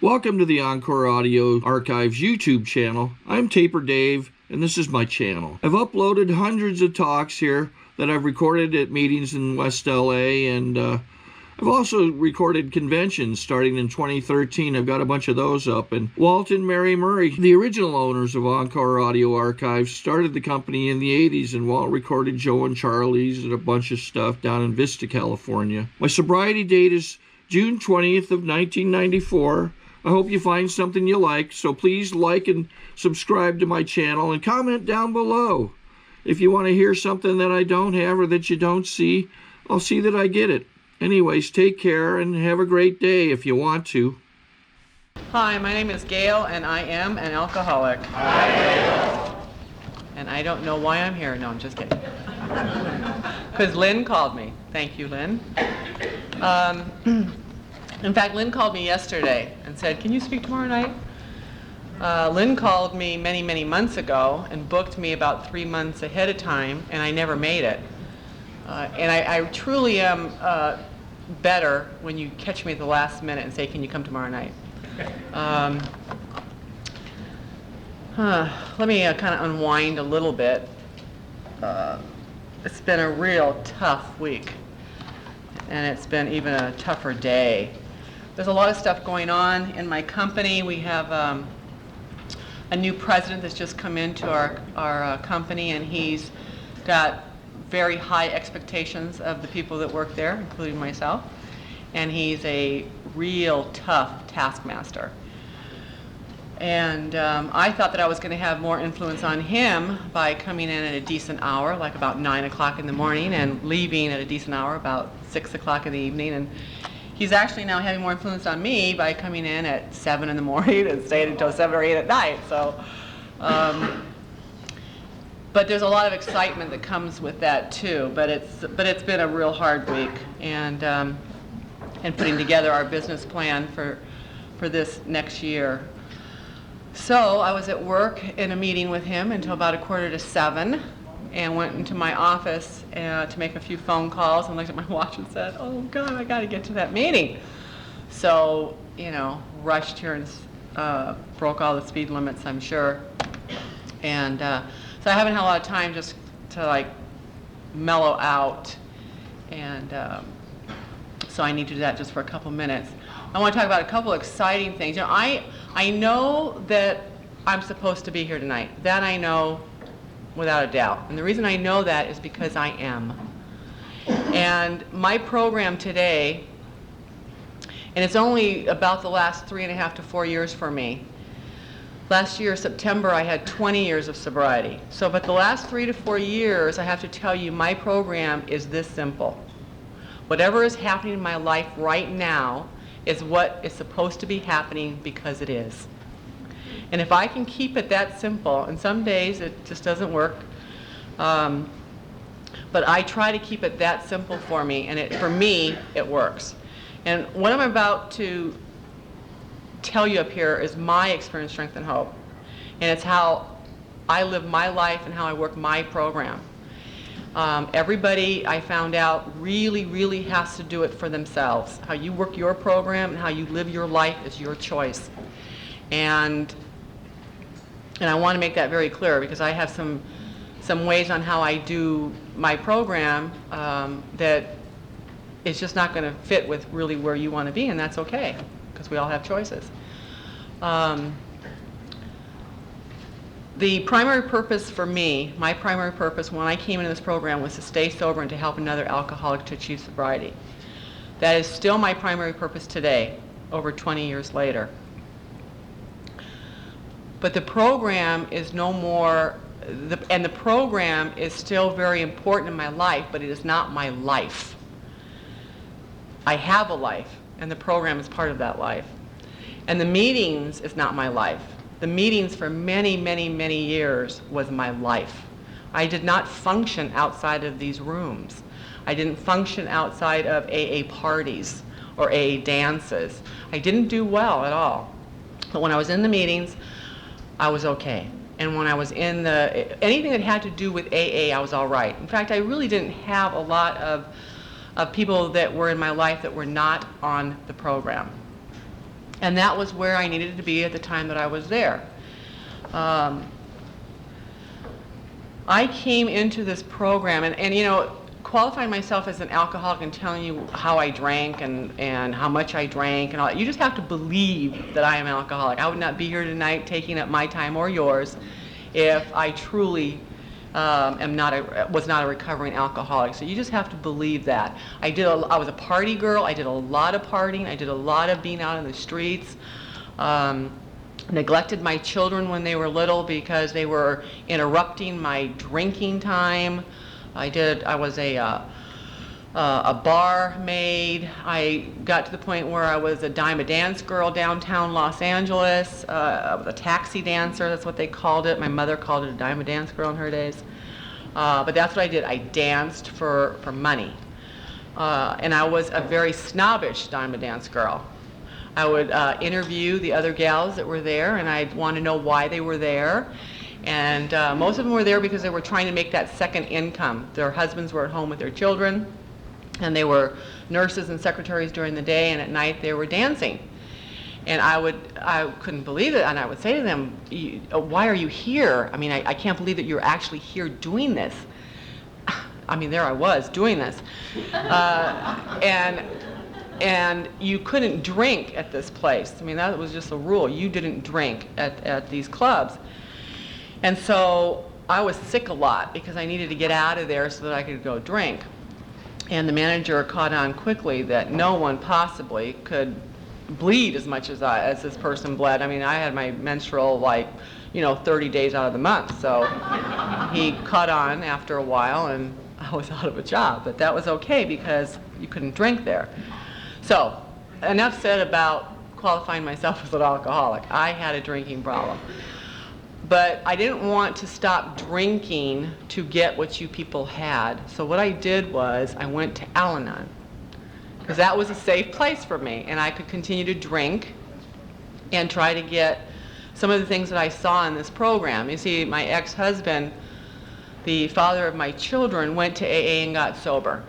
Welcome to the Encore Audio Archives YouTube channel. I'm Taper Dave, and this is my channel. I've uploaded hundreds of talks here that I've recorded at meetings in West LA, and I've also recorded conventions starting in 2013. I've got a bunch of those up. And Walt and Mary Murray, the original owners of Encore Audio Archives, started the company in the 80s, and Walt recorded Joe and Charlie's and a bunch of stuff down in Vista, California. My sobriety date is June 20th of 1994. I hope you find something you like, so please like and subscribe to my channel and comment down below. If you want to hear something that I don't have or that you don't see, I'll see that I get it. Anyways, take care and have a great day if you want to. Hi, my name is Gayle, and I am an alcoholic. Hi, Gayle. And I don't know why I'm here. No, I'm just kidding. Because Lynn called me. Thank you, Lynn. In fact, Lynn called me yesterday and said, "Can you speak tomorrow night?" Lynn called me many, many months ago and booked me about 3 months ahead of time, and I never made it. And I truly am better when you catch me at the last minute and say, "Can you come tomorrow night?" Let me kind of unwind a little bit. It's been a real tough week, and it's been even a tougher day. There's a lot of stuff going on in my company. We have a new president that's just come into our company, and he's got very high expectations of the people that work there, including myself. And he's a real tough taskmaster. And I thought that I was going to have more influence on him by coming in at a decent hour, like about 9 o'clock in the morning, and leaving at a decent hour, about 6 o'clock in the evening. And he's actually now having more influence on me by coming in at 7 in the morning and staying until 7 or 8 at night. So, but there's a lot of excitement that comes with that too. But it's been a real hard week, and putting together our business plan for this next year. So I was at work in a meeting with him until about 6:45, and went into my office to make a few phone calls, and looked at my watch and said, "Oh God, I got to get to that meeting." So, rushed here and broke all the speed limits, I'm sure. And so I haven't had a lot of time just to mellow out, and so I need to do that just for a couple minutes. I want to talk about a couple exciting things. I know that I'm supposed to be here tonight. That I know without a doubt. And the reason I know that is because I am. And my program today, and it's only about the last 3.5 to 4 years for me. Last year, September, I had 20 years of sobriety. So, but the last 3 to 4 years, I have to tell you, my program is this simple. Whatever is happening in my life right now is what is supposed to be happening because it is. And if I can keep it that simple, and some days it just doesn't work, but I try to keep it that simple for me, and for me, it works. And what I'm about to tell you up here is my experience, strength, and hope. And it's how I live my life and how I work my program. Everybody, I found out, really, really has to do it for themselves. How you work your program and how you live your life is your choice. And I want to make that very clear, because I have some ways on how I do my program that is just not going to fit with really where you want to be, and that's okay, because we all have choices. The primary purpose for me, my primary purpose when I came into this program, was to stay sober and to help another alcoholic to achieve sobriety. That is still my primary purpose today, over 20 years later. But the program is no more, and the program is still very important in my life, but it is not my life. I have a life, and the program is part of that life. And the meetings is not my life. The meetings for many, many, many years was my life. I did not function outside of these rooms. I didn't function outside of AA parties or AA dances. I didn't do well at all. But when I was in the meetings, I was okay. And when I was in anything that had to do with AA, I was all right. In fact, I really didn't have a lot of people that were in my life that were not on the program. And that was where I needed to be at the time that I was there. I came into this program, and you know, qualifying myself as an alcoholic and telling you how I drank and how much I drank and all that, you just have to believe that I am an alcoholic. I would not be here tonight taking up my time or yours if I truly was not a recovering alcoholic. So you just have to believe that. I was a party girl. I did a lot of partying. I did a lot of being out in the streets. Neglected my children when they were little because they were interrupting my drinking time. I was a barmaid. I got to the point where I was a dime a dance girl downtown Los Angeles. I was a taxi dancer, that's what they called it. My mother called it a dime a dance girl in her days. But that's what I did. I danced for money. And I was a very snobbish dime a dance girl. I would interview the other gals that were there, and I'd want to know why they were there. And most of them were there because they were trying to make that second income. Their husbands were at home with their children, and they were nurses and secretaries during the day, and at night they were dancing. And I couldn't believe it, and I would say to them, why are you here? I mean, I can't believe that you're actually here doing this. I mean, there I was doing this. And you couldn't drink at this place. I mean, that was just a rule. You didn't drink at these clubs. And so I was sick a lot because I needed to get out of there so that I could go drink. And the manager caught on quickly that no one possibly could bleed as much as this person bled. I mean, I had my menstrual 30 days out of the month. So he caught on after a while, and I was out of a job. But that was okay because you couldn't drink there. So enough said about qualifying myself as an alcoholic. I had a drinking problem. But I didn't want to stop drinking to get what you people had. So what I did was I went to Al-Anon, because that was a safe place for me, and I could continue to drink and try to get some of the things that I saw in this program. You see, my ex-husband, the father of my children, went to AA and got sober.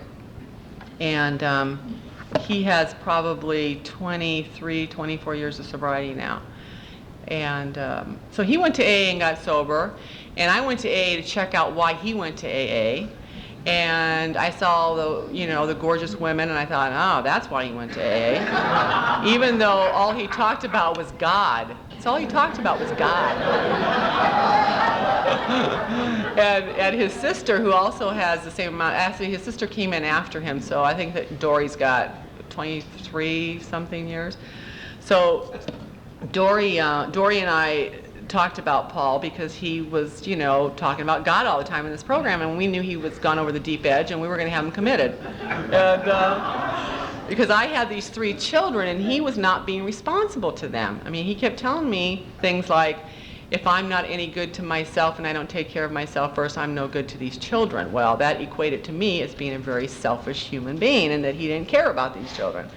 And he has probably 23, 24 years of sobriety now. And so he went to AA and got sober, and I went to AA to check out why he went to AA. And I saw the gorgeous women, and I thought, oh, that's why he went to AA. Even though all he talked about was God. That's all he talked about was God. and his sister, who also has the same amount, actually his sister came in after him, so I think that Dory's got 23 something years. So Dory and I talked about Paul because he was, talking about God all the time in this program, and we knew he was gone over the deep edge, and we were going to have him committed. And because I had these 3 children, and he was not being responsible to them. I mean, he kept telling me things like, if I'm not any good to myself and I don't take care of myself first, I'm no good to these children. Well, that equated to me as being a very selfish human being, and that he didn't care about these children.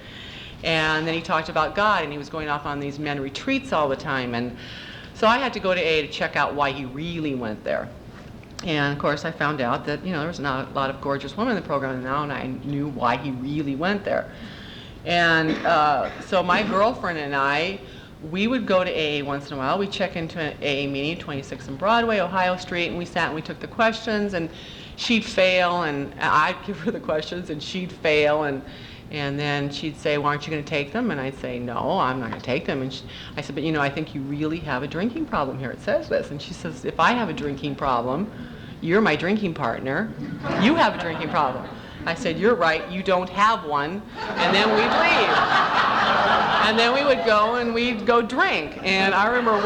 And then he talked about God, and he was going off on these men retreats all the time. And so I had to go to AA to check out why he really went there. And of course I found out that, there was not a lot of gorgeous women in the program now, and I knew why he really went there. And so my girlfriend and I, we would go to AA once in a while. We'd check into an AA meeting, 26 and Broadway, Ohio Street, and we sat and we took the questions, and she'd fail, and I'd give her the questions, and she'd fail, and then she'd say, well, aren't you going to take them? And I'd say, no, I'm not going to take them. And I said, but I think you really have a drinking problem here. It says this. And she says, if I have a drinking problem, you're my drinking partner. You have a drinking problem. I said, you're right, you don't have one. And then we'd leave. And then we would go and we'd go drink. And I remember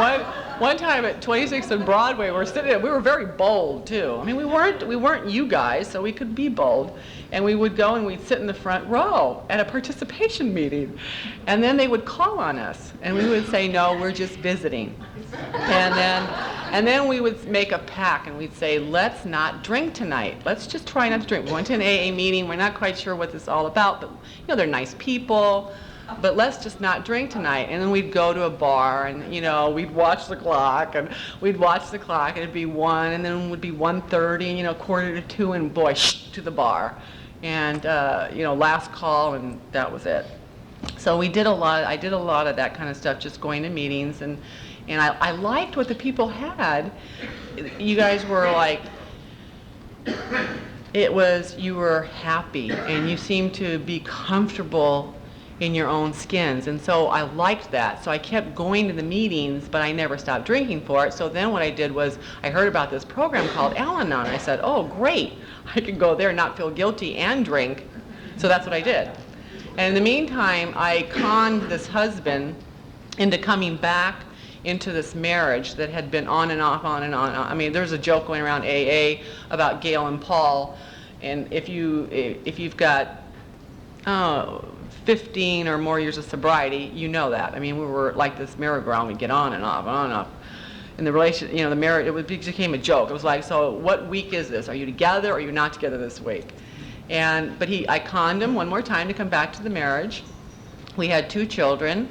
one time at 26th and Broadway, we were very bold too. I mean, we weren't you guys, so we could be bold. And we would go and we'd sit in the front row at a participation meeting. And then they would call on us, and we would say, no, we're just visiting. And then we would make a pact, and we'd say, let's not drink tonight. Let's just try not to drink. We went to an AA meeting. We're not quite sure what this is all about, but they're nice people. But let's just not drink tonight. And then we'd go to a bar, and we'd watch the clock, and it'd be 1, and then it would be 1:30, and 1:45, and boy, to the bar. And last call, and that was it. So we did a lot. I did a lot of that kind of stuff, just going to meetings, and I liked what the people had. You guys were like, you were happy, and you seemed to be comfortable in your own skins, and so I liked that. So I kept going to the meetings, but I never stopped drinking for it. So then what I did was, I heard about this program called Al-Anon. I said, oh great, I can go there and not feel guilty and drink. So that's what I did. And in the meantime, I conned this husband into coming back into this marriage that had been on and off, on and on. I mean, there's a joke going around AA about Gayle and Paul, and if you've got 15 or more years of sobriety, you know that. I mean, we were like this merry-go-round. We'd get on and off, on and off. And the relation, the marriage, it became a joke. It was like, so what week is this? Are you together or are you not together this week? But I conned him one more time to come back to the marriage. We had 2 children,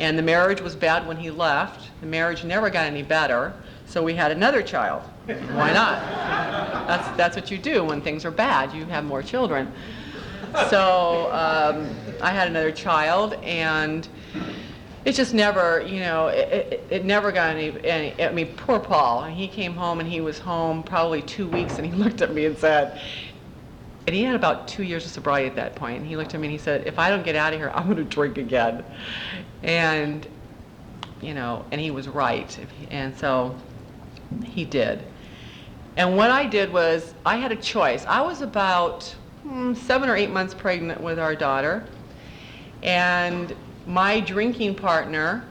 and the marriage was bad when he left. The marriage never got any better, so we had another child. Why not? That's what you do when things are bad. You have more children. So I had another child, and it just never, it never got any, I mean, poor Paul. And he came home, and he was home probably 2 weeks, and he looked at me and said, and he had about 2 years of sobriety at that point, and he looked at me and he said, if I don't get out of here, I'm going to drink again. And, and he was right. And so he did. And what I did was, I had a choice. I was about 7 or 8 months pregnant with our daughter, and my drinking partner,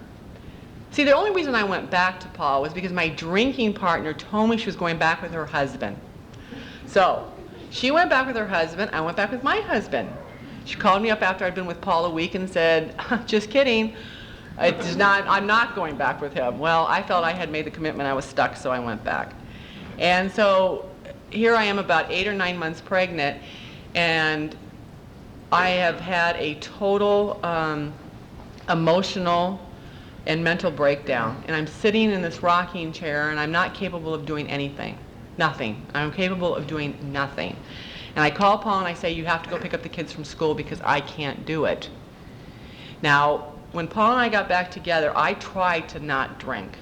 see, the only reason I went back to Paul was because my drinking partner told me she was going back with her husband. So she went back with her husband, I went back with my husband. She called me up after I'd been with Paul a week and said, just kidding, I'm not going back with him. Well, I felt I had made the commitment, I was stuck, so I went back. And so here I am about 8 or 9 months pregnant, and I have had a total emotional and mental breakdown. And I'm sitting in this rocking chair, and I'm not capable of doing anything. Nothing. I'm capable of doing nothing. And I call Paul and I say, you have to go pick up the kids from school because I can't do it. Now, when Paul and I got back together, I tried to not drink.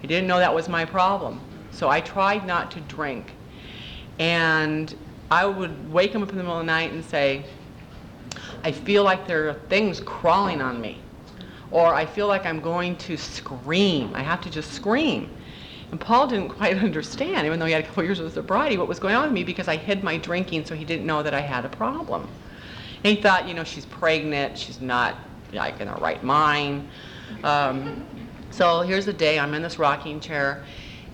I didn't know that was my problem. So I tried not to drink. And I would wake him up in the middle of the night and say, I feel like there are things crawling on me. Or I feel like I'm going to scream. I have to just scream. And Paul didn't quite understand, even though he had a couple years of sobriety, what was going on with me, because I hid my drinking, so he didn't know that I had a problem. And he thought, she's pregnant, she's not like in her right mind. So here's the day, I'm in this rocking chair,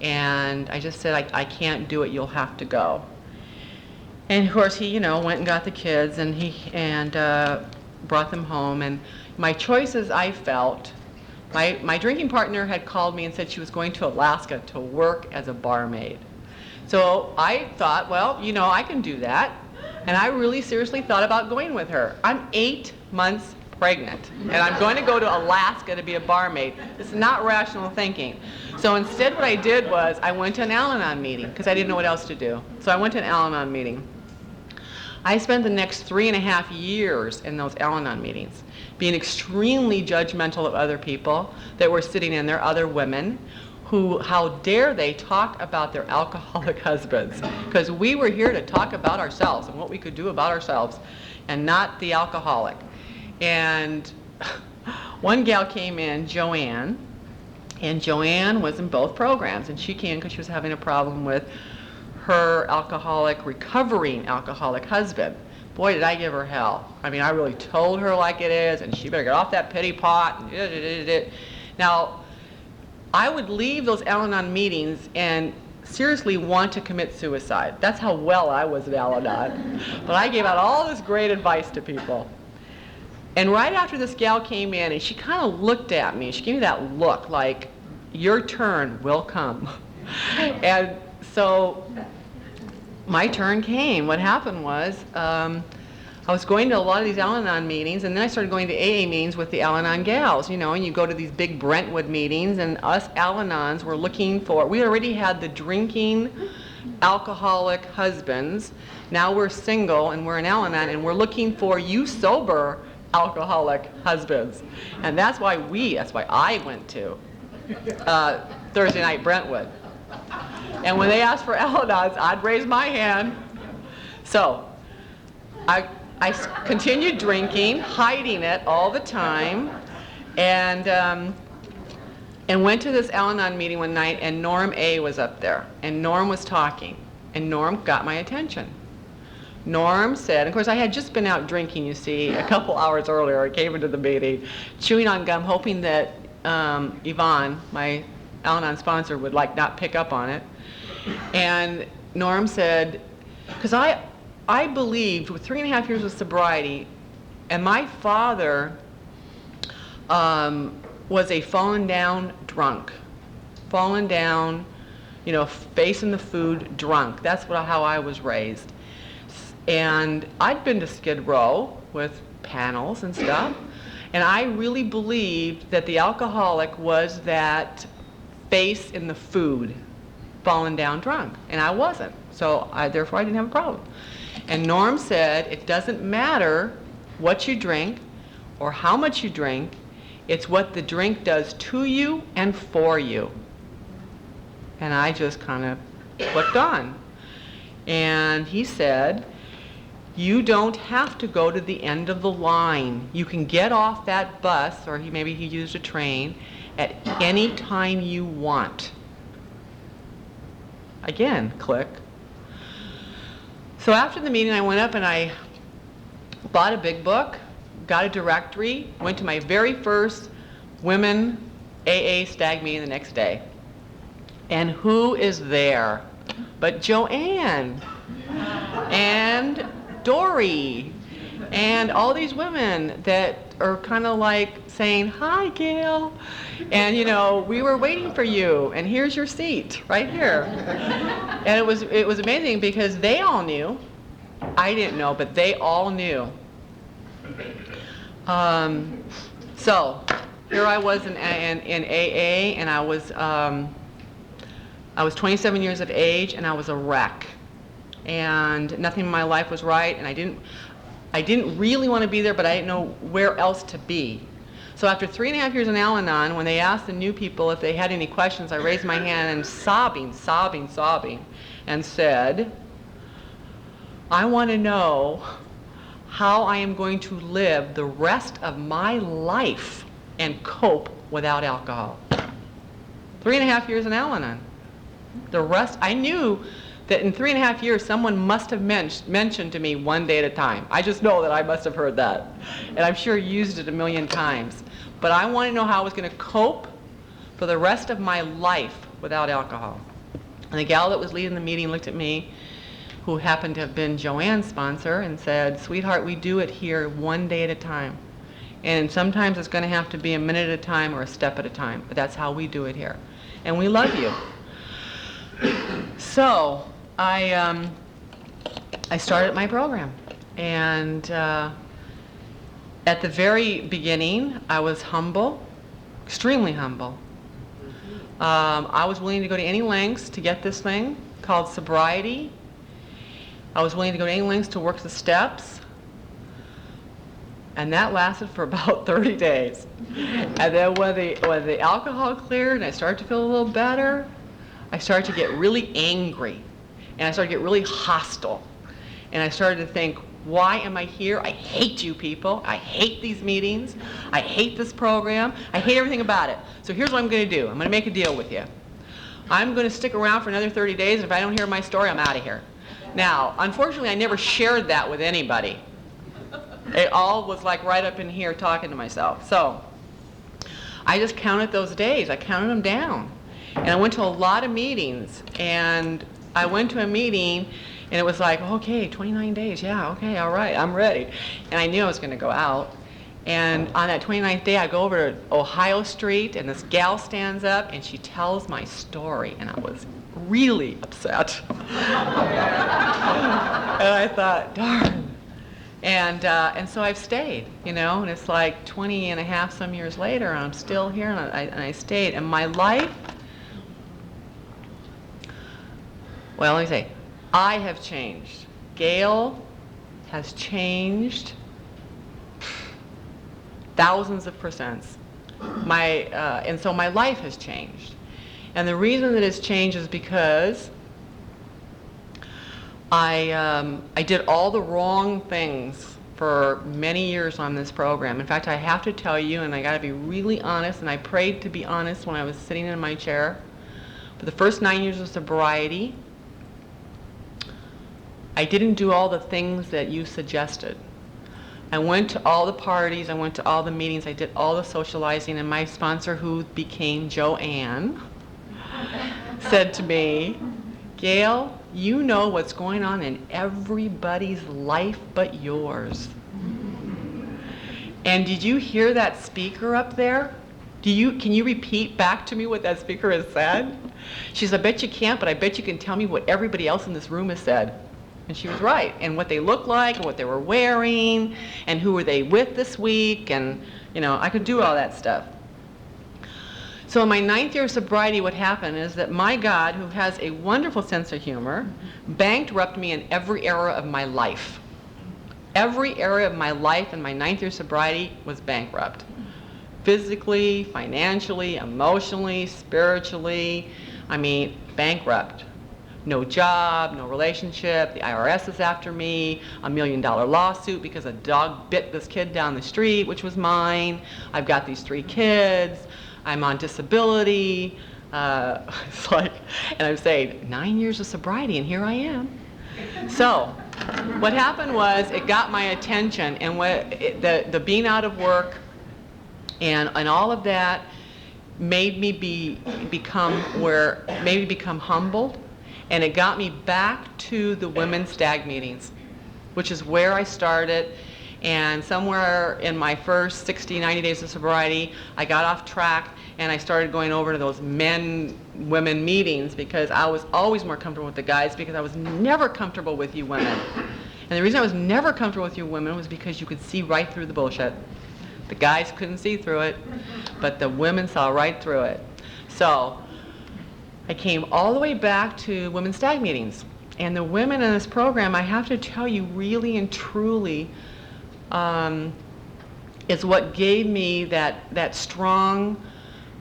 and I just said, I can't do it, you'll have to go. And of course he, went and got the kids, and brought them home. And my choices, I felt, my drinking partner had called me and said she was going to Alaska to work as a barmaid. So I thought, well, I can do that. And I really seriously thought about going with her. I'm 8 months pregnant, and I'm going to go to Alaska to be a barmaid. It's not rational thinking. So instead what I did was I went to an Al-Anon meeting because I didn't know what else to do. So I went to an Al-Anon meeting. I spent the next 3.5 years in those Al-Anon meetings being extremely judgmental of other people that were sitting in there, other women, who, how dare they talk about their alcoholic husbands, because we were here to talk about ourselves and what we could do about ourselves and not the alcoholic. And one gal came in, Joanne, and Joanne was in both programs, and she came because she was having a problem with her recovering alcoholic husband. Boy, did I give her hell. I mean, I really told her like it is, and she better get off that pity pot. And now, I would leave those Al-Anon meetings and seriously want to commit suicide. That's how well I was at Al-Anon. But I gave out all this great advice to people. And right after this gal came in, and she kind of looked at me. She gave me that look like, your turn will come. And so my turn came. What happened was I was going to a lot of these Al-Anon meetings, and then I started going to AA meetings with the Al-Anon gals, and you go to these big Brentwood meetings, and us Al-Anons were looking for, we already had the drinking alcoholic husbands. Now we're single, and we're in Al-Anon, and we're looking for you sober alcoholic husbands. And that's why I went to Thursday Night Brentwood. And when they asked for Al-Anons, I'd raise my hand. So I continued drinking, hiding it all the time, and went to this Al-Anon meeting one night, and Norm A. was up there, and Norm was talking, and Norm got my attention. Norm said, of course I had just been out drinking, you see, a couple hours earlier. I came into the meeting, chewing on gum, hoping that Yvonne, my Al-Anon sponsor, would not pick up on it. And Norm said, because I believed with 3.5 years of sobriety, and my father was a fallen down drunk, fallen down, facing the food drunk. That's how I was raised. And I'd been to Skid Row with panels and stuff, and I really believed that the alcoholic was that face in the food, fallen down drunk, and I wasn't. So therefore I didn't have a problem. And Norm said, it doesn't matter what you drink or how much you drink, it's what the drink does to you and for you. And I just kind of clicked on. And he said, you don't have to go to the end of the line. You can get off that bus, or maybe he used a train, at any time you want. Again, click. So after the meeting, I went up and I bought a big book, got a directory, went to my very first women AA stag meeting the next day. And who is there but Joanne and Dory and all these women that are kind of saying, hi, Gayle. And we were waiting for you, and here's your seat right here. And it was amazing because they all knew. I didn't know, but they all knew. So here I was in AA, and I was 27 years of age, and I was a wreck. And nothing in my life was right, and I didn't really want to be there, but I didn't know where else to be. So after 3.5 years in Al-Anon, when they asked the new people if they had any questions, I raised my hand and sobbing, and said, I want to know how I am going to live the rest of my life and cope without alcohol. 3.5 years in Al-Anon. The rest, I knew that in 3.5 years, someone must have mentioned to me one day at a time. I just know that I must have heard that. And I'm sure used it a million times. But I want to know how I was going to cope for the rest of my life without alcohol. And the gal that was leading the meeting looked at me, who happened to have been Joanne's sponsor, and said, sweetheart, we do it here one day at a time. And sometimes it's going to have to be a minute at a time or a step at a time. But that's how we do it here. And we love you. So I started my program, and at the very beginning I was humble, extremely humble. I was willing to go to any lengths to get this thing called sobriety. I was willing to go to any lengths to work the steps, and that lasted for about 30 days. And then when the alcohol cleared and I started to feel a little better, I started to get really angry, and I started to get really hostile. And I started to think, why am I here? I hate you people. I hate these meetings. I hate this program. I hate everything about it. So here's what I'm going to do. I'm going to make a deal with you. I'm going to stick around for another 30 days, and if I don't hear my story, I'm out of here. Now, unfortunately, I never shared that with anybody. It all was right up in here talking to myself. So I just counted those days. I counted them down. And I went to a lot of meetings, and I went to a meeting, and it was okay, 29 days, yeah, okay, all right, I'm ready. And I knew I was going to go out. And on that 29th day, I go over to Ohio Street, and this gal stands up, and she tells my story, and I was really upset. And I thought, darn. And so I've stayed, and it's 20 and a half some years later, and I'm still here, and I stayed. And my life, well, let me say, I have changed. Gayle has changed thousands of percents. And so my life has changed. And the reason that it's changed is because I did all the wrong things for many years on this program. In fact, I have to tell you, and I got to be really honest, and I prayed to be honest when I was sitting in my chair. For the first 9 years of sobriety, I didn't do all the things that you suggested. I went to all the parties, I went to all the meetings, I did all the socializing, and my sponsor, who became Joanne, said to me, Gayle, you know what's going on in everybody's life but yours. And did you hear that speaker up there? Can you repeat back to me what that speaker has said? She says, I bet you can't, but I bet you can tell me what everybody else in this room has said. And she was right, and what they looked like, and what they were wearing, and who were they with this week, and I could do all that stuff. So in my 9th year of sobriety, what happened is that my God, who has a wonderful sense of humor, bankrupted me in every area of my life. Every area of my life in my 9th year of sobriety was bankrupt. Physically, financially, emotionally, spiritually, bankrupt. No job, no relationship, the IRS is after me, $1 million lawsuit because a dog bit this kid down the street, which was mine. I've got these 3 kids. I'm on disability. It's like, and I'm saying, 9 years of sobriety, and here I am. So, what happened was, it got my attention, and the being out of work and all of that made me become humbled, and it got me back to the women's stag meetings, which is where I started. And somewhere in my first 60, 90 days of sobriety, I got off track and I started going over to those men-women meetings because I was always more comfortable with the guys because I was never comfortable with you women. And the reason I was never comfortable with you women was because you could see right through the bullshit. The guys couldn't see through it, but the women saw right through it. So I came all the way back to women's stag meetings. And the women in this program, I have to tell you, really and truly, is what gave me that strong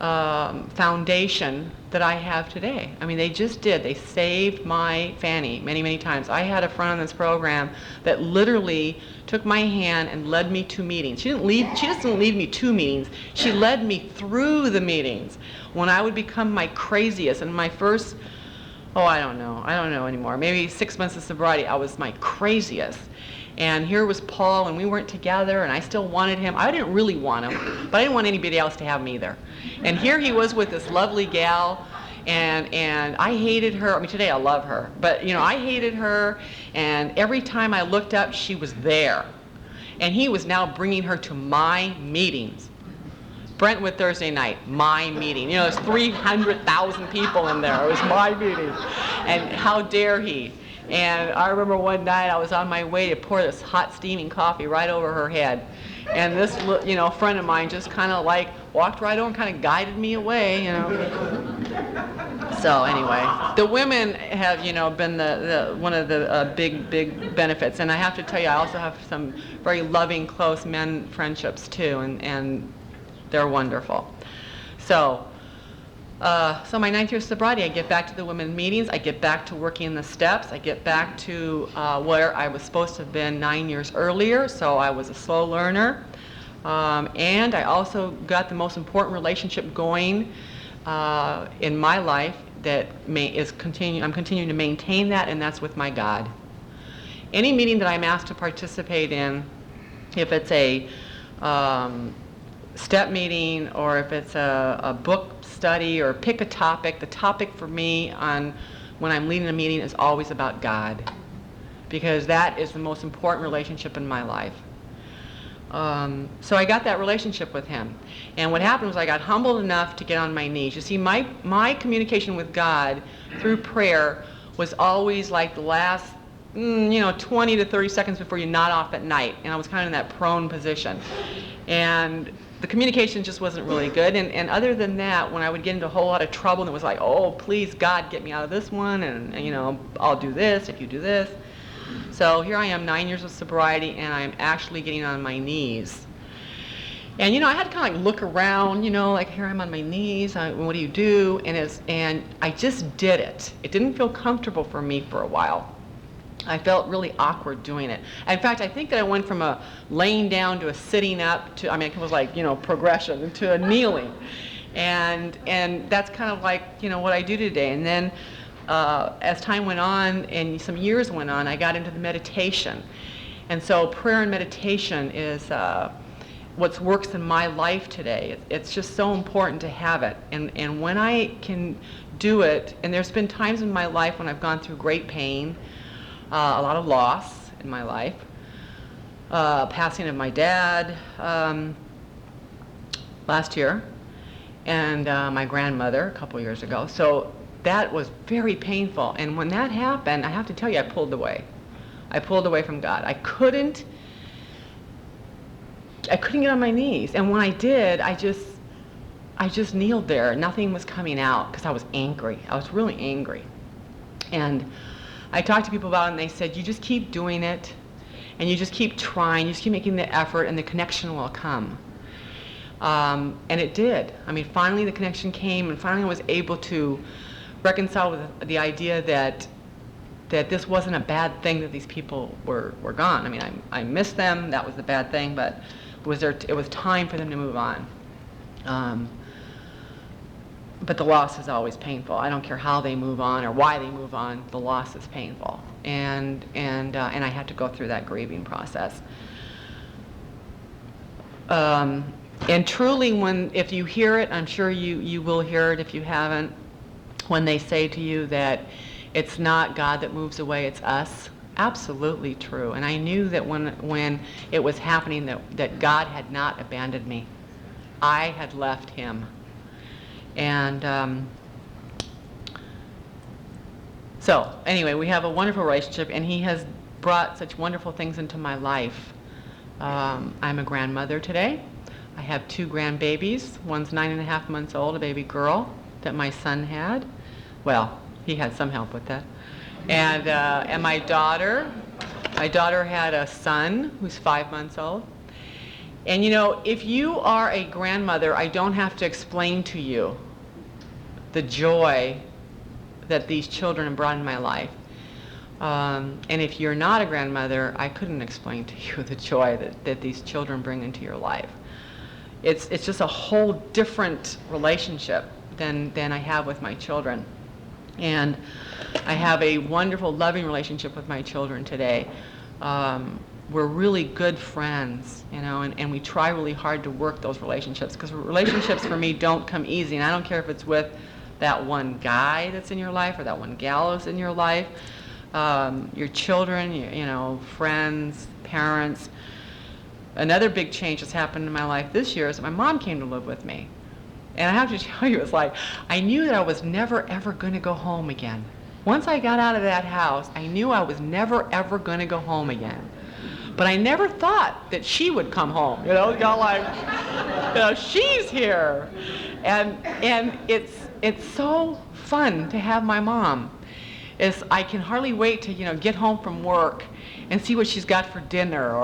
foundation that I have today. They just did. They saved my fanny many, many times. I had a friend on this program that literally took my hand and led me to meetings. She just didn't lead me to meetings. She led me through the meetings. When I would become my craziest, and my first, I don't know anymore, maybe 6 months of sobriety, I was my craziest. And here was Paul, and we weren't together, and I still wanted him. I didn't really want him, but I didn't want anybody else to have him either. And here he was with this lovely gal, and I hated her. Today I love her, but I hated her, and every time I looked up, she was there. And he was now bringing her to my meetings. Brentwood Thursday night, my meeting. There's 300,000 people in there. It was my meeting. And how dare he? And I remember one night I was on my way to pour this hot steaming coffee right over her head. And this friend of mine just kind of walked right over and kind of guided me away, So anyway, the women have, been one of the big benefits. And I have to tell you, I also have some very loving, close men friendships too, and they're wonderful. So my 9th year of sobriety, I get back to the women meetings, I get back to working in the steps, I get back to where I was supposed to have been 9 years earlier, so I was a slow learner. And I also got the most important relationship going in my life that I'm continuing to maintain that, and that's with my God. Any meeting that I'm asked to participate in, if it's a step meeting or if it's a book study or pick a topic, the topic for me when I'm leading a meeting is always about God, because that is the most important relationship in my life. So I got that relationship with him, and what happened was I got humbled enough to get on my knees. You see, my communication with God through prayer was always like the last 20 to 30 seconds before you nod off at night, and I was kind of in that prone position, and the communication just wasn't really good. And other than that, when I would get into a whole lot of trouble, and it was like, oh, please, God, get me out of this one, and I'll do this if you do this. So here I am, 9 years of sobriety, and I'm actually getting on my knees. And, you know, I had to kind of like look around, you know, like here I'm on my knees, what do you do? And I just did it. It didn't feel comfortable for me for a while. I felt really awkward doing it. In fact, I think that I went from a laying down to a sitting up to, I mean, it was like, you know, progression to a kneeling. And that's kind of like, you know, what I do today. And then as time went on and some years went on, I got into the meditation. And so prayer and meditation is what works in my life today. It's just so important to have it. And when I can do it, and there's been times in my life when I've gone through great pain, a lot of loss in my life, passing of my dad last year, and my grandmother a couple years ago. So that was very painful. And when that happened, I have to tell you, I pulled away. I pulled away from God. I couldn't get on my knees. And when I did, I just kneeled there. Nothing was coming out because I was angry. I was really angry. And I talked to people about it, and they said, you just keep doing it, and you just keep trying, you just keep making the effort, and the connection will come. And it did. I mean, finally the connection came, and finally I was able to reconcile with the idea that this wasn't a bad thing that these people were gone. I mean, I missed them, that was the bad thing, but it was time for them to move on. But the loss is always painful. I don't care how they move on or why they move on, the loss is painful. And I had to go through that grieving process. And truly, if you hear it, I'm sure you will hear it if you haven't, when they say to you that it's not God that moves away, it's us. Absolutely true. And I knew that when it was happening that God had not abandoned me. I had left him. And so anyway, we have a wonderful relationship, and he has brought such wonderful things into my life. I'm a grandmother today. I have 2 grandbabies. One's 9.5 months old, a baby girl that my son had. Well, he had some help with that. And my daughter had a son who's 5 months old. And you know, if you are a grandmother, I don't have to explain to you the joy that these children have brought in my life. And if you're not a grandmother, I couldn't explain to you the joy that these children bring into your life. It's just a whole different relationship than I have with my children. And I have a wonderful, loving relationship with my children today. We're really good friends, you know, and we try really hard to work those relationships, because relationships for me don't come easy, and I don't care if it's with that one guy that's in your life or that one gal that's in your life, your children, you know, friends, parents. Another big change that's happened in my life this year is that my mom came to live with me. And I have to tell you, it's like, I knew that I was never ever going to go home again. Once I got out of that house, I knew I was never ever going to go home again. But I never thought that she would come home, you know, like, you know, she's here. And it's so fun to have my mom. I can hardly wait to, you know, get home from work and see what she's got for dinner,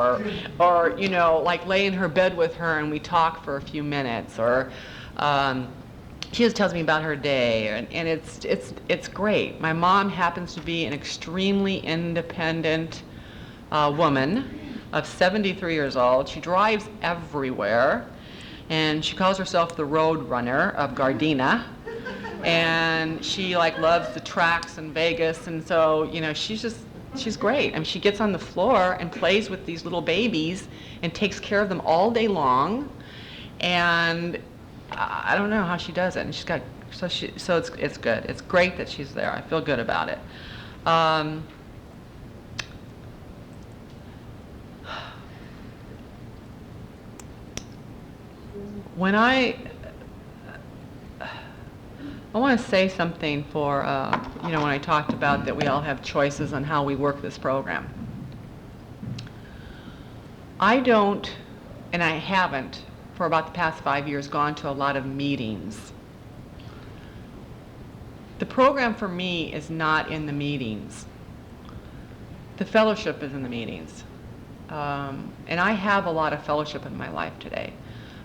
or you know, like lay in her bed with her and we talk for a few minutes, or she just tells me about her day, and it's great. My mom happens to be an extremely independent woman of 73 years old. She drives everywhere, and she calls herself the road runner of Gardena, and she like loves the tracks in Vegas, and so, you know, she's great. I mean, she gets on the floor and plays with these little babies and takes care of them all day long, and I don't know how she does it. And she's got so it's good. It's great that she's there. I feel good about it. When I want to say something for, you know, when I talked about that we all have choices on how we work this program. I don't, and I haven't, for about the past 5 years, gone to a lot of meetings. The program for me is not in the meetings. The fellowship is in the meetings. And I have a lot of fellowship in my life today.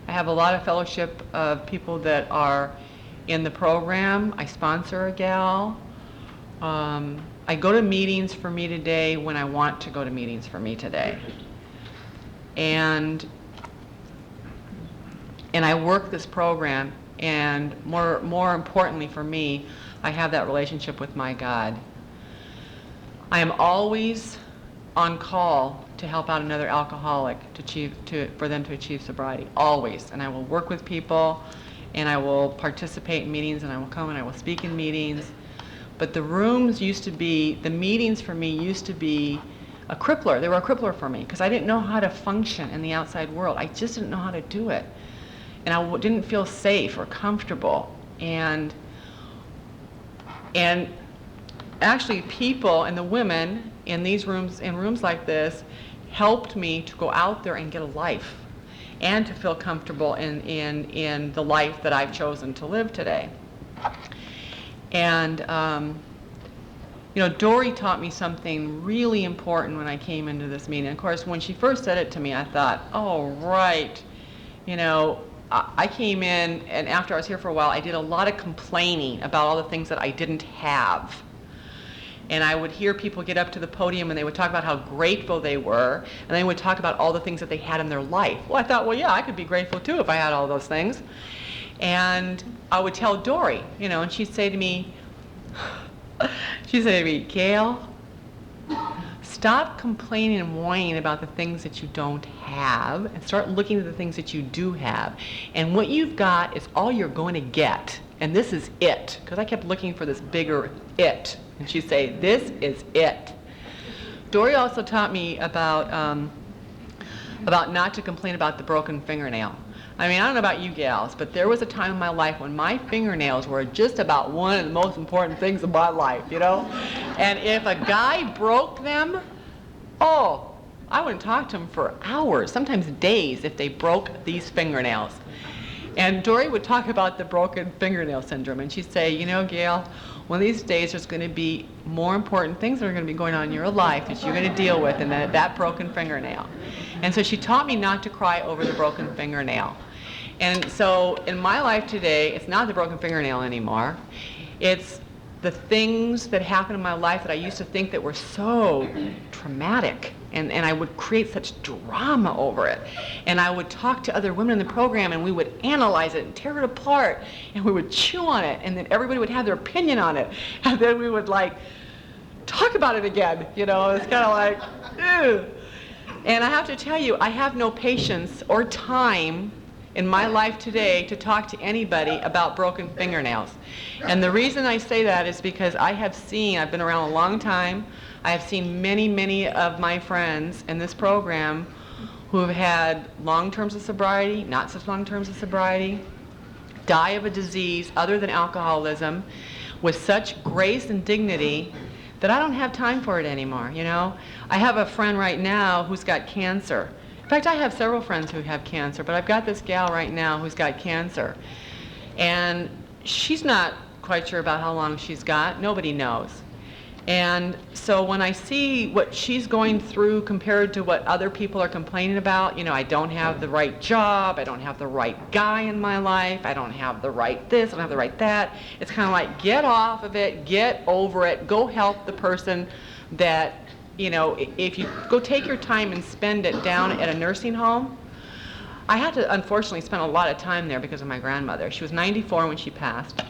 I have a lot of fellowship of people that are in the program. I sponsor a gal. I go to meetings for Me Today when I want to go to meetings for Me Today. And I work this program, and more importantly for me, I have that relationship with my God. I am always on call to help out another alcoholic for them to achieve sobriety, always. And I will work with people, and I will participate in meetings, and I will come and I will speak in meetings. But the meetings for me used to be a crippler. They were a crippler for me because I didn't know how to function in the outside world. I just didn't know how to do it. And I didn't feel safe or comfortable. And actually people and the women in these rooms, in rooms like this, helped me to go out there and get a life and to feel comfortable in the life that I've chosen to live today. And Dory taught me something really important when I came into this meeting. Of course, when she first said it to me, I thought, oh, right. I came in, and after I was here for a while, I did a lot of complaining about all the things that I didn't have. And I would hear people get up to the podium and they would talk about how grateful they were, and they would talk about all the things that they had in their life. Well, I thought, well, yeah, I could be grateful too if I had all those things. And I would tell Dory, and she'd say to me, Gayle, stop complaining and whining about the things that you don't have and start looking at the things that you do have. And what you've got is all you're going to get. And this is it. Because I kept looking for this bigger it. And she'd say, this is it. Dory also taught me about not to complain about the broken fingernail. I mean, I don't know about you gals, but there was a time in my life when my fingernails were just about one of the most important things in my life, And if a guy broke them, I wouldn't talk to him for hours, sometimes days, if they broke these fingernails. And Dory would talk about the broken fingernail syndrome, and she'd say, Gayle, one of these days there's going to be more important things that are going to be going on in your life that you're going to deal with than that broken fingernail. And so she taught me not to cry over the broken fingernail. And so in my life today, it's not the broken fingernail anymore. It's the things that happened in my life that I used to think that were so traumatic, and I would create such drama over it. And I would talk to other women in the program, and we would analyze it and tear it apart, and we would chew on it, and then everybody would have their opinion on it, and then we would talk about it again. It's kind of like, ew. And I have to tell you, I have no patience or time in my life today to talk to anybody about broken fingernails. And the reason I say that is because I've been around a long time, I have seen many, many of my friends in this program who have had long terms of sobriety, not such long terms of sobriety, die of a disease other than alcoholism with such grace and dignity that I don't have time for it anymore, I have a friend right now who's got cancer. In fact, I have several friends who have cancer, but I've got this gal right now who's got cancer. And she's not quite sure about how long she's got. Nobody knows. And so when I see what she's going through compared to what other people are complaining about, I don't have the right job, I don't have the right guy in my life, I don't have the right this, I don't have the right that. It's kind of like, get off of it, get over it, go help the person that, if you go take your time and spend it down at a nursing home. I had to unfortunately spend a lot of time there because of my grandmother. She was 94 when she passed.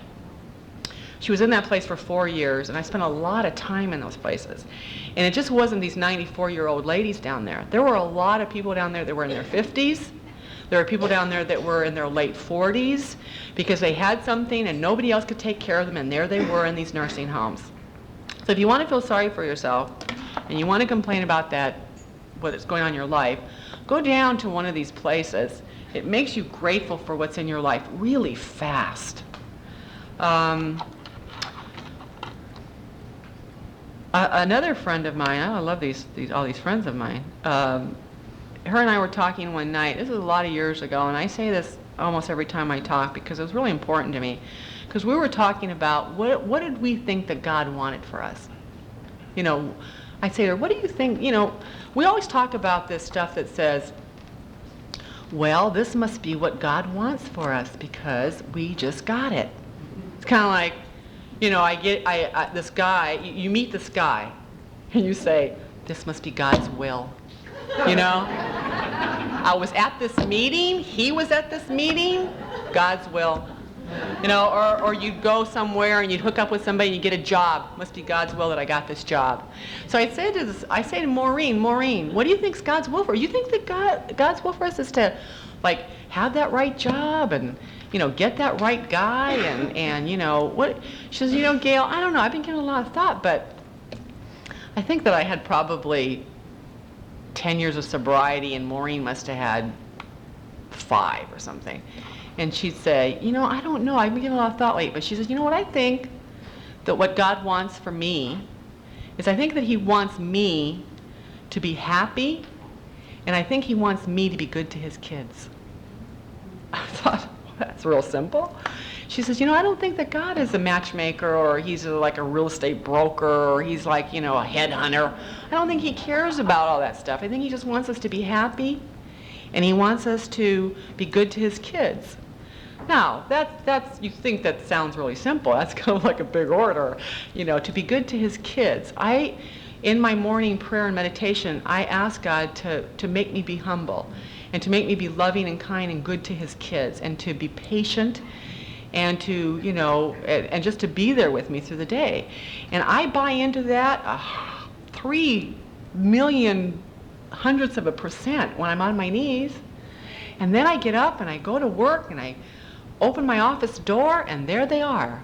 She was in that place for 4 years, and I spent a lot of time in those places. And it just wasn't these 94-year-old ladies down there. There were a lot of people down there that were in their 50s. There were people down there that were in their late 40s because they had something and nobody else could take care of them, and there they were in these nursing homes. So if you want to feel sorry for yourself and you want to complain about that, what's going on in your life, go down to one of these places. It makes you grateful for what's in your life really fast. Another friend of mine, I love all these friends of mine. Her and I were talking one night. This was a lot of years ago, and I say this almost every time I talk because it was really important to me. Because we were talking about what did we think that God wanted for us? I'd say to her, what do you think? We always talk about this stuff that says, well, this must be what God wants for us because we just got it. It's kind of like, you know, this guy, you meet this guy, and you say, this must be God's will, you know? I was at this meeting, he was at this meeting, God's will. You know, or you'd go somewhere and you'd hook up with somebody and you get a job. Must be God's will that I got this job. So I say to Maureen, what do you think's God's will for you? You think that God's will for us is to, like, have that right job and, you know, get that right guy and you know, what? She says, you know, Gayle, I don't know. I've been giving a lot of thought, but I think that I had probably 10 years of sobriety and Maureen must have had 5 or something. And she'd say, you know, I don't know, I've been giving a lot of thought lately. But she says, you know what, I think that what God wants for me is I think that he wants me to be happy, and I think he wants me to be good to his kids. I thought, well, that's real simple. She says, you know, I don't think that God is a matchmaker or he's like a real estate broker or he's like, you know, a headhunter. I don't think he cares about all that stuff. I think he just wants us to be happy, and he wants us to be good to his kids. Now, that's you think that sounds really simple. That's kind of like a big order, you know, to be good to his kids. In my morning prayer and meditation, I ask God to make me be humble and to make me be loving and kind and good to his kids and to be patient and to, you know, and just to be there with me through the day. And I buy into that 3 million hundredths of a percent when I'm on my knees. And then I get up and I go to work and I open my office door and there they are,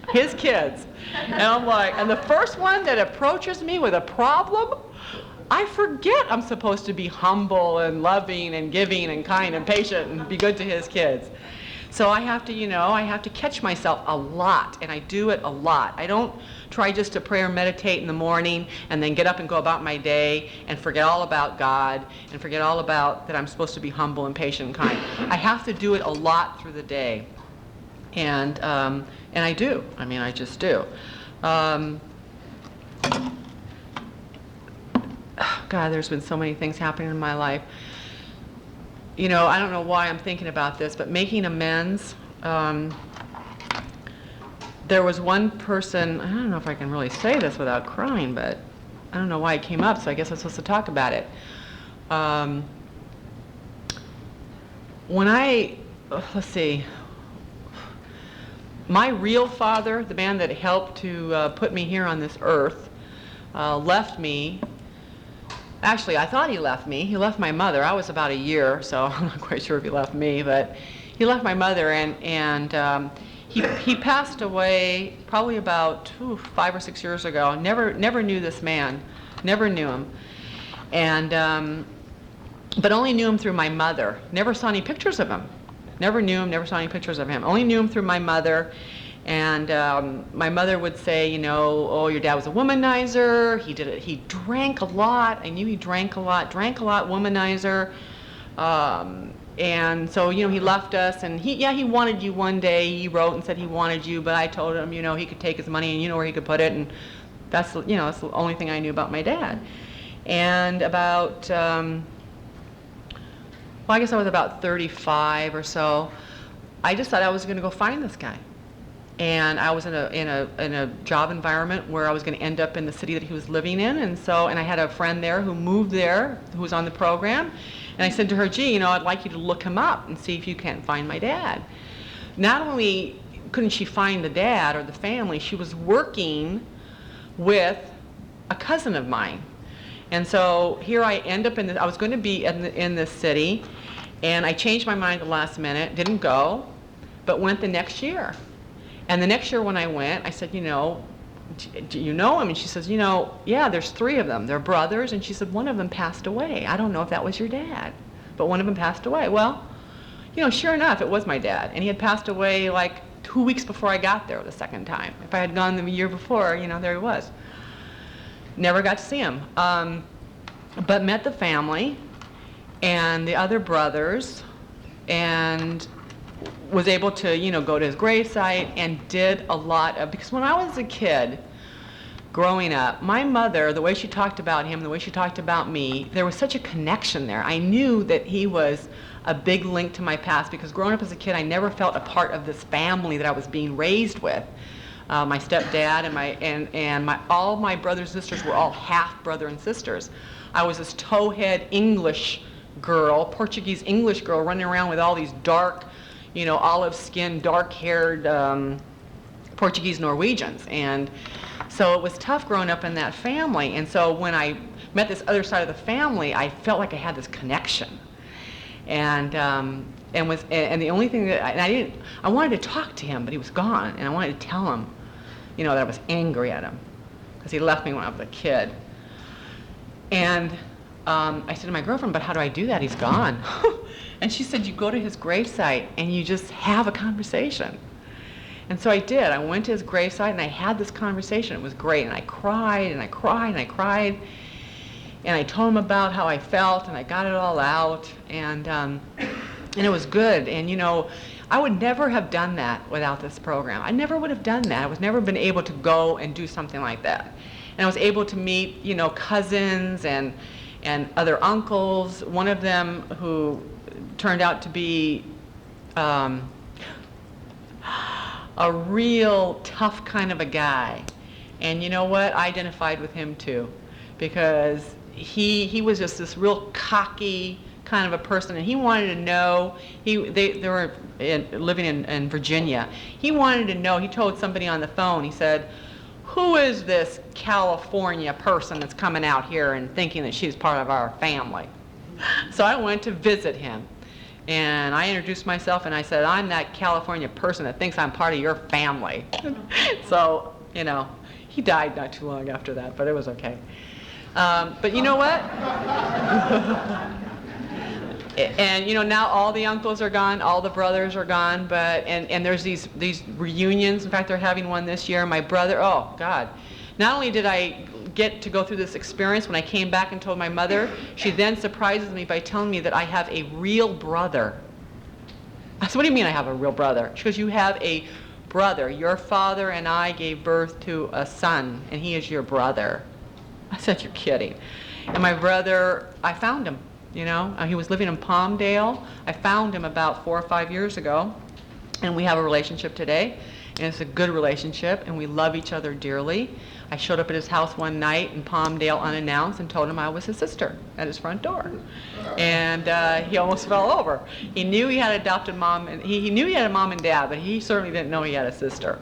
his kids. And I'm like, and the first one that approaches me with a problem, I forget I'm supposed to be humble and loving and giving and kind and patient and be good to his kids. So I have to, you know, I have to catch myself a lot, and I do it a lot. I don't try just to pray or meditate in the morning and then get up and go about my day and forget all about God and forget all about that I'm supposed to be humble and patient and kind. I have to do it a lot through the day, and I do. I mean, I just do. God, there's been so many things happening in my life. You know, I don't know why I'm thinking about this, but making amends. There was one person, I don't know if I can really say this without crying, but I don't know why it came up, so I guess I'm supposed to talk about it. Let's see, my real father, the man that helped to put me here on this earth, left me. Actually, I thought he left me. He left my mother. I was about a year, so I'm not quite sure if he left me, but he left my mother, and he passed away probably about 5 or 6 years ago. Never knew this man, never knew him, and but only knew him through my mother. Never saw any pictures of him. Never knew him. Never saw any pictures of him. Only knew him through my mother. And my mother would say, you know, oh, your dad was a womanizer. He drank a lot. I knew he drank a lot, womanizer. And so, you know, he left us, and he wanted you one day. He wrote and said he wanted you, but I told him, you know, he could take his money and you know where he could put it. And that's the only thing I knew about my dad. And about, well, I guess I was about 35 or so. I just thought I was going to go find this guy. And I was in a job environment where I was going to end up in the city that he was living in, and I had a friend there who moved there, who was on the program, and I said to her, gee, you know, I'd like you to look him up and see if you can't find my dad. Not only couldn't she find the dad or the family, she was working with a cousin of mine. And so here I end up I was going to be in this city, and I changed my mind at the last minute, didn't go, but went the next year. And the next year when I went, I said, you know, do you know him? And she says, you know, yeah, there's 3 of them. They're brothers. And she said, one of them passed away. I don't know if that was your dad, but one of them passed away. Well, you know, sure enough, it was my dad. And he had passed away like 2 weeks before I got there the second time. If I had gone the year before, you know, there he was. Never got to see him. But met the family and the other brothers, and was able to, you know, go to his gravesite and did a lot of, because when I was a kid, growing up, my mother, the way she talked about him, the way she talked about me, there was such a connection there. I knew that he was a big link to my past, because growing up as a kid, I never felt a part of this family that I was being raised with. My stepdad and all my brothers and sisters were all half brother and sisters. I was this towhead English girl, Portuguese English girl, running around with all these dark, olive skinned, dark haired Portuguese Norwegians. And so it was tough growing up in that family. And so when I met this other side of the family, I felt like I had this connection. And the only thing that I wanted to talk to him, but he was gone, and I wanted to tell him, that I was angry at him because he left me when I was a kid. And I said to my girlfriend, but how do I do that? He's gone. And she said, you go to his gravesite and you just have a conversation. And so I did. I went to his gravesite and I had this conversation. It was great. And I cried and I cried and I cried. And I told him about how I felt, and I got it all out. And it was good. And I would never have done that without this program. I never would have done that. I was never been able to go and do something like that. And I was able to meet, cousins and other uncles. One of them who turned out to be a real tough kind of a guy. And you know what? I identified with him too, because he was just this real cocky kind of a person, and he wanted to know. They were living in Virginia. He wanted to know. He told somebody on the phone. He said, "Who is this California person that's coming out here and thinking that she's part of our family?" So I went to visit him, and I introduced myself, and I said, "I'm that California person that thinks I'm part of your family." So he died not too long after that, but it was okay. But you know what? And now all the uncles are gone, all the brothers are gone, but and there's these reunions. In fact, they're having one this year. My brother, oh God, not only did I get to go through this experience, when I came back and told my mother, she then surprises me by telling me that I have a real brother. I said, "What do you mean I have a real brother?" She goes, "You have a brother. Your father and I gave birth to a son, and he is your brother." I said, "You're kidding." And my brother, I found him. He was living in Palmdale. I found him about 4 or 5 years ago, and we have a relationship today, and it's a good relationship, and we love each other dearly. I showed up at his house one night in Palmdale unannounced and told him I was his sister at his front door, and he almost fell over. He knew he had adopted mom, and he knew he had a mom and dad, but he certainly didn't know he had a sister.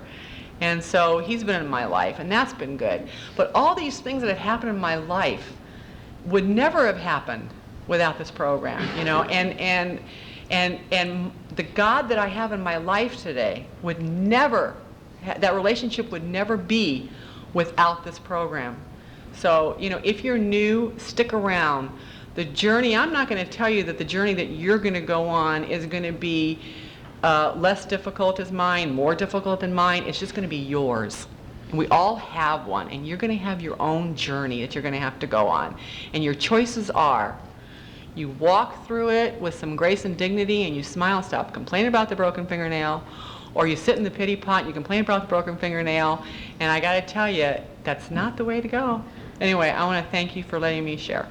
And so he's been in my life, and that's been good. But all these things that have happened in my life would never have happened without this program, and the God that I have in my life today would never, that relationship would never be without this program. So, if you're new, stick around. The journey, I'm not going to tell you that the journey that you're going to go on is going to be less difficult as mine, more difficult than mine. It's just going to be yours. And we all have one, and you're going to have your own journey that you're going to have to go on. And your choices are, you walk through it with some grace and dignity, and you smile, stop complaining about the broken fingernail, or you sit in the pity pot, you complain about the broken fingernail, and I got to tell you, that's not the way to go. Anyway, I want to thank you for letting me share.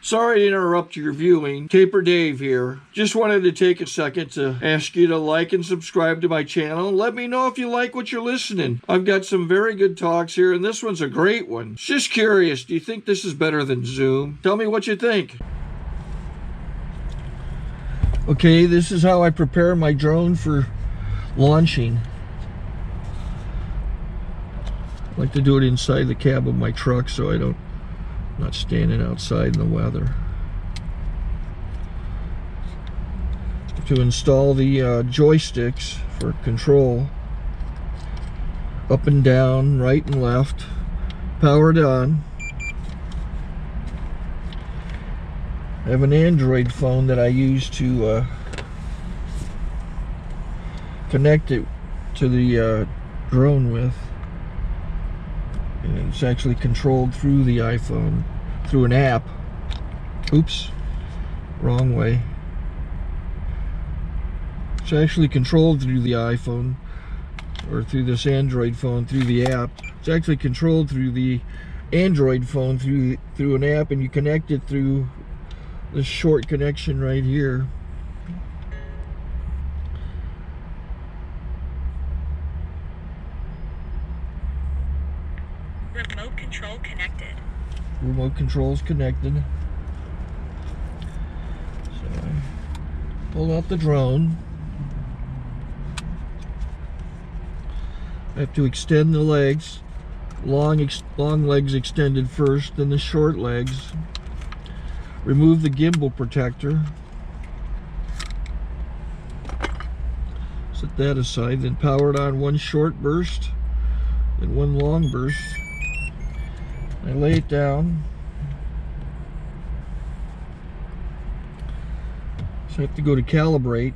Sorry to interrupt your viewing. Taper Dave here. Just wanted to take a second to ask you to like and subscribe to my channel. And let me know if you like what you're listening. I've got some very good talks here, and this one's a great one. Just curious, do you think this is better than Zoom? Tell me what you think. Okay, this is how I prepare my drone for launching. I like to do it inside the cab of my truck so I'm not standing outside in the weather. To install the joysticks for control, up and down, right and left, powered on. I have an Android phone that I use to connect it to the drone with. And it's actually controlled through the iPhone, through an app. Oops. Wrong way. It's actually controlled through the iPhone, or through this Android phone, through the app. It's actually controlled through the Android phone, through an app, and you connect it through this short connection right here. Remote control connected. Remote control's connected. So I pull out the drone. I have to extend the legs. Long legs extended first, then the short legs. Remove the gimbal protector. Set that aside, then power it on one short burst, then one long burst. I lay it down. So I have to go to calibrate.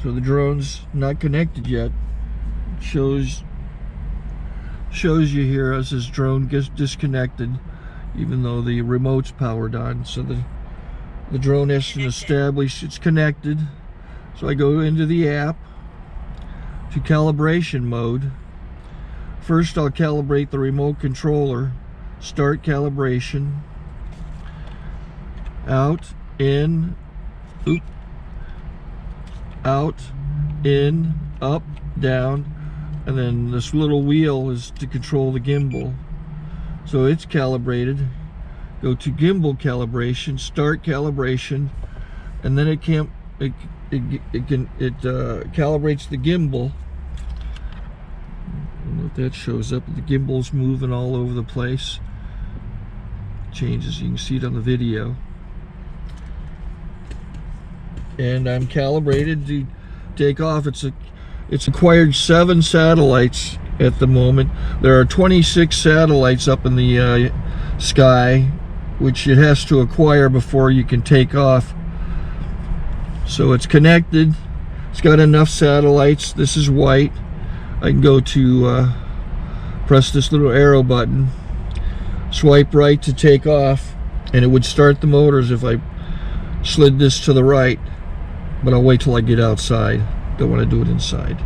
So the drone's not connected yet. It shows you here as this drone gets disconnected, even though the remote's powered on. So the drone has to establish it's connected. So I go into the app to calibration mode. First I'll calibrate the remote controller. Start calibration. Out, in, oop, out, in, up, down, and then this little wheel is to control the gimbal. So it's calibrated. Go to gimbal calibration, start calibration, and then it calibrates the gimbal. I don't know if that shows up. The gimbal's moving all over the place. Changes, you can see it on the video. And I'm calibrated to take off. It's acquired 7 satellites at the moment. There are 26 satellites up in the sky, which it has to acquire before you can take off. So it's connected. It's got enough satellites. This is white. I can go to press this little arrow button, swipe right to take off, and it would start the motors if I slid this to the right. But I'll wait till I get outside. Don't want to do it inside.